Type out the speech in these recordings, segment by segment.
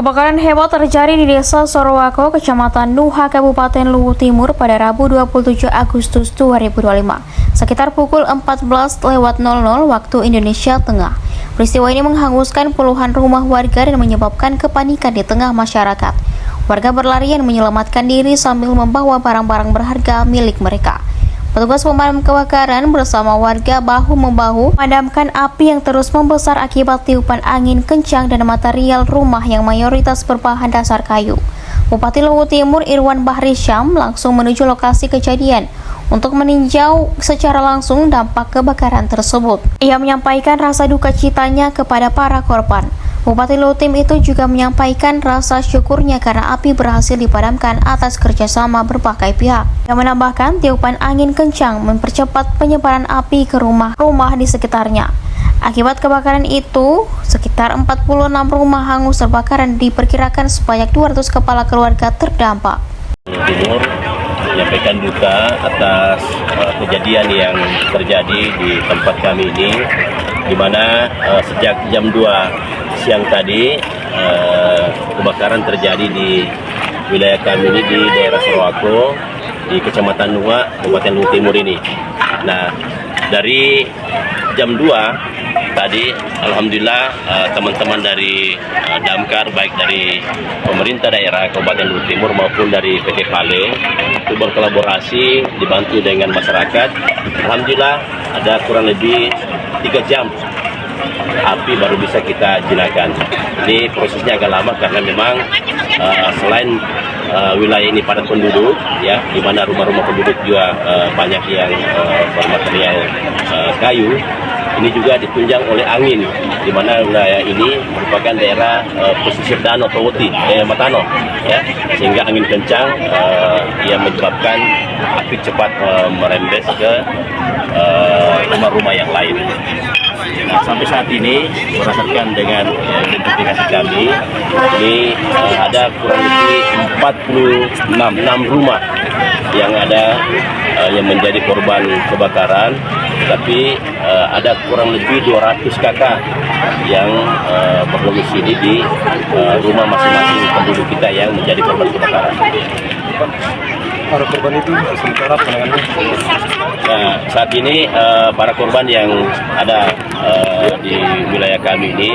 Kebakaran hebat terjadi di Desa Sorowako, Kecamatan Nuha, Kabupaten Luwu Timur pada Rabu 27 Agustus 2025, sekitar pukul 14.00 waktu Indonesia Tengah. Peristiwa ini menghanguskan puluhan rumah warga dan menyebabkan kepanikan di tengah masyarakat. Warga berlarian menyelamatkan diri sambil membawa barang-barang berharga milik mereka. Petugas pemadam kebakaran bersama warga bahu-membahu memadamkan api yang terus membesar akibat tiupan angin kencang dan material rumah yang mayoritas berbahan dasar kayu. Bupati Luwu Timur Irwan Bahri Syam langsung menuju lokasi kejadian untuk meninjau secara langsung dampak kebakaran tersebut. Ia menyampaikan rasa duka citanya kepada para korban. Bupati Luwu Timur itu juga menyampaikan rasa syukurnya karena api berhasil dipadamkan atas kerjasama berbagai pihak. Yang menambahkan tiupan angin kencang mempercepat penyebaran api ke rumah-rumah di sekitarnya. Akibat kebakaran itu, sekitar 46 rumah hangus terbakar dan diperkirakan sebanyak 200 kepala keluarga terdampak. Timur menyampaikan duka atas kejadian yang terjadi di tempat kami ini, di mana sejak jam 2 siang tadi kebakaran terjadi di wilayah kami ini di daerah Sorowako di Kecamatan Nuha, Kabupaten Luwu Timur ini. Nah, dari jam 2 tadi, alhamdulillah teman-teman dari Damkar, baik dari pemerintah daerah Kabupaten Luwu Timur maupun dari PT Pale itu berkolaborasi dibantu dengan masyarakat. Alhamdulillah ada kurang lebih 3 jam api baru bisa kita jinakan. Ini prosesnya agak lama karena memang selain wilayah ini padat penduduk, ya, di mana rumah-rumah penduduk juga banyak yang bermaterial kayu. Ini juga ditunjang oleh angin, di mana wilayah ini merupakan daerah pesisir danau Towoti, Matano, ya, sehingga angin kencang yang menyebabkan api cepat merembes ke rumah-rumah yang lain. Nah, sampai saat ini berdasarkan dengan identifikasi kami, ini ada kurang lebih 46 rumah yang ada yang menjadi korban kebakaran, tapi ada kurang lebih 200 kakak yang berdomisili di rumah masing-masing penduduk kita yang menjadi korban kebakaran. Para korban itu sementara penanganannya? Nah, saat ini para korban yang ada di wilayah kami ini,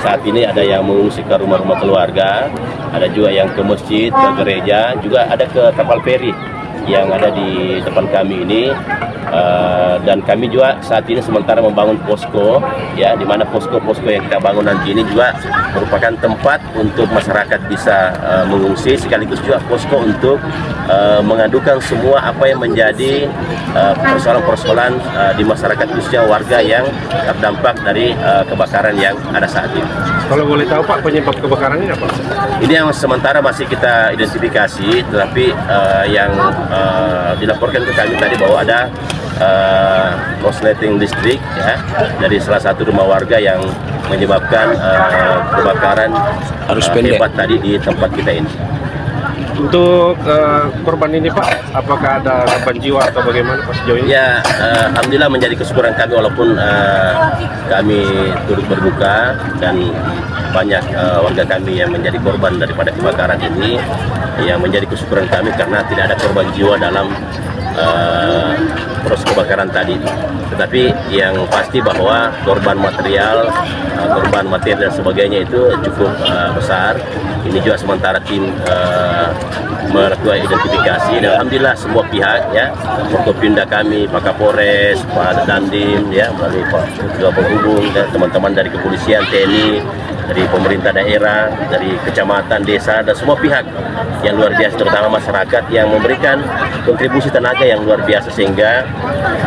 saat ini ada yang mengungsi ke rumah-rumah keluarga, ada juga yang ke masjid, ke gereja, juga ada ke kapal feri yang ada di depan kami ini. Dan kami juga saat ini sementara membangun posko, ya, di mana posko-posko yang kita bangun nanti ini juga merupakan tempat untuk masyarakat bisa mengungsi, sekaligus juga posko untuk mengadukan semua apa yang menjadi persoalan-persoalan di masyarakat, khususnya warga yang terdampak dari kebakaran yang ada saat ini. Kalau boleh tahu Pak, penyebab kebakaran ini apa? Ini yang sementara masih kita identifikasi, tetapi yang dilaporkan ke kami tadi bahwa ada korsleting listrik, ya, dari salah satu rumah warga yang menyebabkan kebakaran hebat tadi di tempat kita ini. Untuk korban ini Pak, apakah ada korban jiwa atau bagaimana Pak sejauh ini? Ya, alhamdulillah menjadi kesyukuran kami walaupun kami turut berduka dan banyak warga kami yang menjadi korban daripada kebakaran ini. Yang menjadi kesyukuran kami karena tidak ada korban jiwa dalam proses kebakaran tadi. Tetapi yang pasti bahwa korban material dan sebagainya itu cukup besar. Ini juga sementara tim melakukan identifikasi dan alhamdulillah semua pihak, ya, Forkopimda kami, Pak Kapolres, Pak Dandim, ya, melalui Pak Ketua Penghubung dan teman-teman dari kepolisian, TNI, dari pemerintah daerah, dari kecamatan, desa, dan semua pihak yang luar biasa, terutama masyarakat yang memberikan kontribusi tenaga yang luar biasa sehingga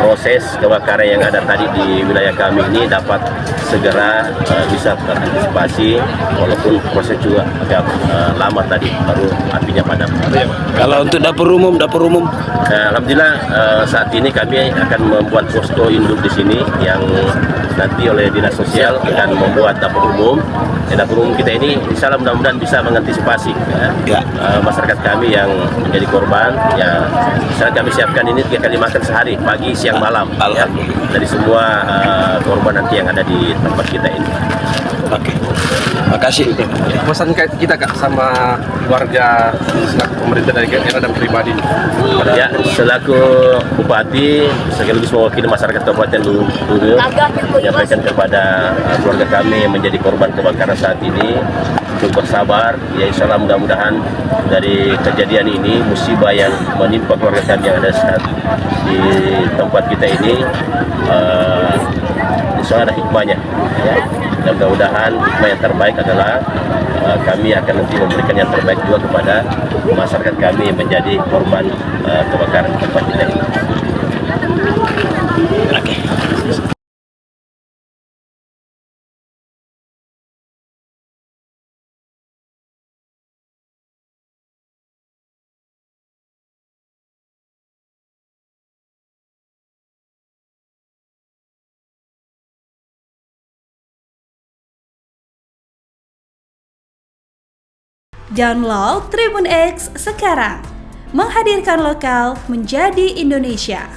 proses kebakaran yang ada tadi di wilayah kami ini dapat segera bisa terantisipasi, walaupun proses juga agak lama tadi baru apinya padam. Kalau untuk dapur umum, alhamdulillah saat ini kami akan membuat posko induk di sini yang nanti oleh Dinas Sosial akan membuat dapur umum. Dapur umum kita ini insya Allah mudah-mudahan bisa mengantisipasi, ya, masyarakat kami yang menjadi korban. Ya, misalnya kami siapkan ini 3 kali makan sehari, pagi, siang, malam, ya, dari semua korban nanti yang ada di tempat kita ini. Oke. Makasih. Pesan kita Kak sama warga selaku pemerintah dari daerah dan pribadi. Ya, selaku Bupati sekaligus mewakili masyarakat Kabupaten Luwu menyampaikan kepada keluarga kami yang menjadi korban kebakaran saat ini untuk bersabar. Ya, insya Allah mudah-mudahan dari kejadian ini, musibah yang menimpa keluarga kami yang ada saat di tempat kita ini, insya Allah ada hikmahnya. Ya. Dan mudah-mudahan hikmah yang terbaik adalah kami akan nanti memberikan yang terbaik juga kepada masyarakat kami yang menjadi korban kebakaran tempat kita ini. Oke. Download Tribun X sekarang, menghadirkan lokal menjadi Indonesia.